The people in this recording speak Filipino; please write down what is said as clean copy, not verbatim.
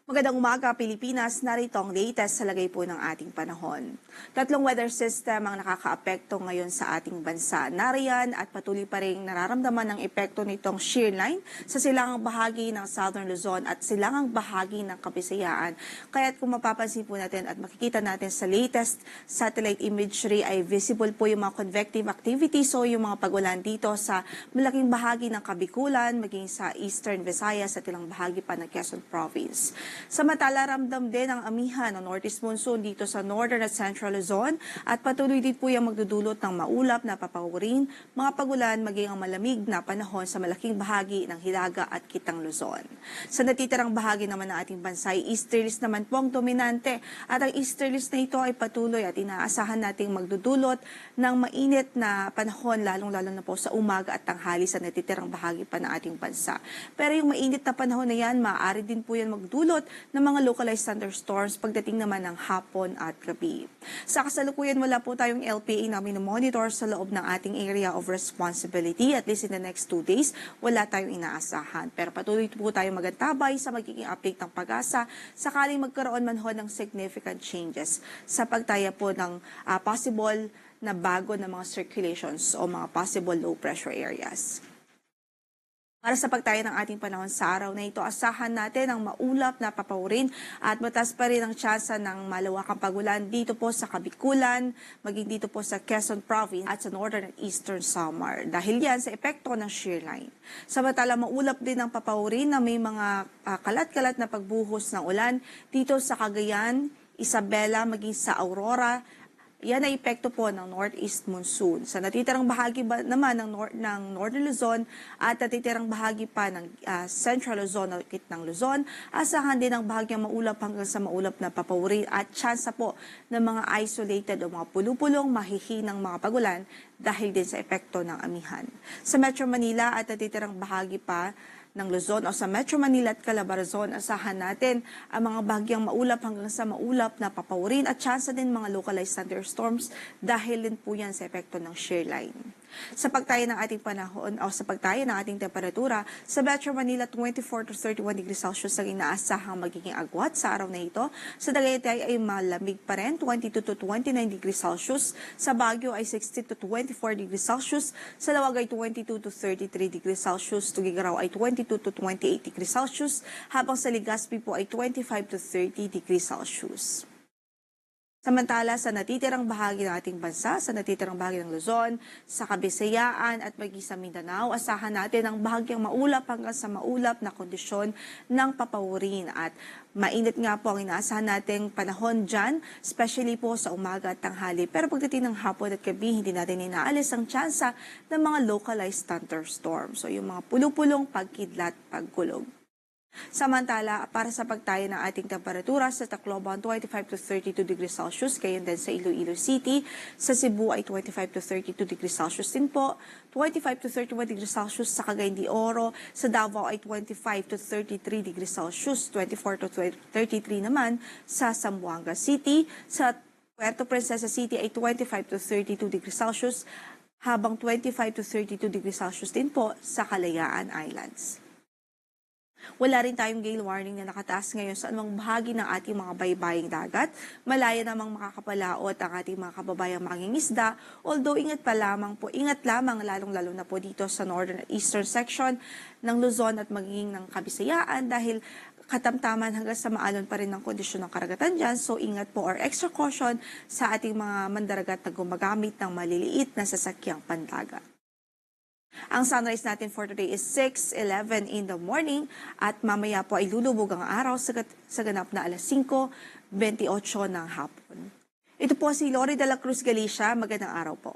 Magandang umaga, Pilipinas. Narito ang latest sa lagay po ng ating panahon. Tatlong weather system ang nakakaapekto ngayon sa ating bansa. Nariyan at patuloy pa rin nararamdaman ng epekto nitong shear line sa silangang bahagi ng Southern Luzon at silangang bahagi ng Kabisayaan. Kaya't kung mapapansin po natin at makikita natin sa latest satellite imagery ay visible po yung mga convective activity. So yung mga pagulan dito sa malaking bahagi ng Kabikulan, maging sa Eastern Visayas at ilang bahagi pa ng Quezon Province. Samantala, ramdam din ang amihan ng northeast monsoon dito sa northern at central Luzon at patuloy din po yung magdudulot ng maulap na papawirin, mga pagulan maging ang malamig na panahon sa malaking bahagi ng Hilaga at Kitang Luzon. Sa natitirang bahagi naman ng ating bansa ay easterlies naman po ang dominante at ang easterlies na ito ay patuloy at inaasahan nating magdudulot ng mainit na panahon lalong-lalo na po sa umaga at tanghali sa natitirang bahagi pa ng ating bansa. Pero yung mainit na panahon na yan, maaari din po yan magdulot ng mga localized thunderstorms pagdating naman ng hapon at gabi. Sa kasalukuyan, wala po tayong LPA na minomonitor sa loob ng ating area of responsibility. At least in the next 2 days, wala tayong inaasahan. Pero patuloy po tayong magantabay sa magiging update ng pag-asa sakaling magkaroon man ho ng significant changes sa pagtaya po ng possible na bago ng mga circulations o mga possible low pressure areas. Para sa pagtaya ng ating panahon sa araw na ito, asahan natin ang maulap na papawirin at mataas pa rin ang tsansa ng malawakang pagulan dito po sa Kabikulan, maging dito po sa Quezon Province at sa Northern at Eastern Samar. Dahil yan sa epekto ng shear line. Samantala, maulap din ang papawirin na may mga kalat-kalat na pagbuhos ng ulan dito sa Cagayan, Isabela, maging sa Aurora. Yan ay epekto po ng northeast monsoon. Sa natitirang bahagi naman ng Northern Luzon at natitirang bahagi pa ng Central Luzon o Kitnang Luzon, asahan din ang bahagyang maulap hanggang sa maulap na papawirin at tsansa po ng mga isolated o mga pulupulong mahihinang mga pagulan dahil din sa epekto ng amihan. Sa Metro Manila at natitirang bahagi pa ng Luzon o sa Metro Manila at Calabarzon, asahan natin ang mga bahagyang maulap hanggang sa maulap na papawirin at tsansa din mga localized thunderstorms dahil din po yan sa epekto ng shear line. Sa pagtaya ng ating panahon o sa pagtaya ng ating temperatura, sa Metro Manila 24 to 31 degrees Celsius ang inaasahang magiging agwat sa araw na ito. Sa Tagaytay ay malamig pa rin, 22 to 29 degrees Celsius. Sa Baguio ay 16 to 24 degrees Celsius. Sa Lawag ay 22 to 33 degrees Celsius. Tugigaraw ay 22 to 28 degrees Celsius. Habang sa Legazpi po ay 25 to 30 degrees Celsius. Samantala, sa natitirang bahagi ng ating bansa, sa natitirang bahagi ng Luzon, sa Kabisayaan at maging sa Mindanao, asahan natin ang bahagyang maulap hanggang sa maulap na kondisyon ng papawirin. At mainit nga po ang inaasahan nating panahon dyan, especially po sa umaga at tanghali. Pero pagdating ng hapon at gabi, hindi natin inaalis ang tsansa ng mga localized thunderstorms. So yung mga pulupulong pagkidlat, pagkulog. Samantala, para sa pagtaya ng ating temperatura sa Tacloban, 25 to 32 degrees Celsius, gayon din sa Iloilo City. Sa Cebu ay 25 to 32 degrees Celsius din po, 25 to 31 degrees Celsius sa Cagayan de Oro. Sa Davao ay 25 to 33 degrees Celsius, 24 to 33 naman sa Zamboanga City. Sa Puerto Princesa City ay 25 to 32 degrees Celsius, habang 25 to 32 degrees Celsius din po sa Kalayaan Islands. Wala rin tayong gale warning na nakataas ngayon sa anumang bahagi ng ating mga baybaying dagat. Malaya namang makakapalaot ang ating mga kababayang mangingisda. Although ingat lamang lalong-lalo na po dito sa northern at eastern section ng Luzon at magiging ng Kabisayaan dahil katamtaman hanggang sa maalon pa rin ng kondisyon ng karagatan dyan. So ingat po or extra caution sa ating mga mandaragat na gumagamit ng maliliit na sasakyang pandagat. Ang sunrise natin for today is 6:11 in the morning at mamaya po ay lulubog ang araw sa ganap na alas 5:28 ng hapon. Ito po si Lori de la Cruz Galicia. Magandang araw po.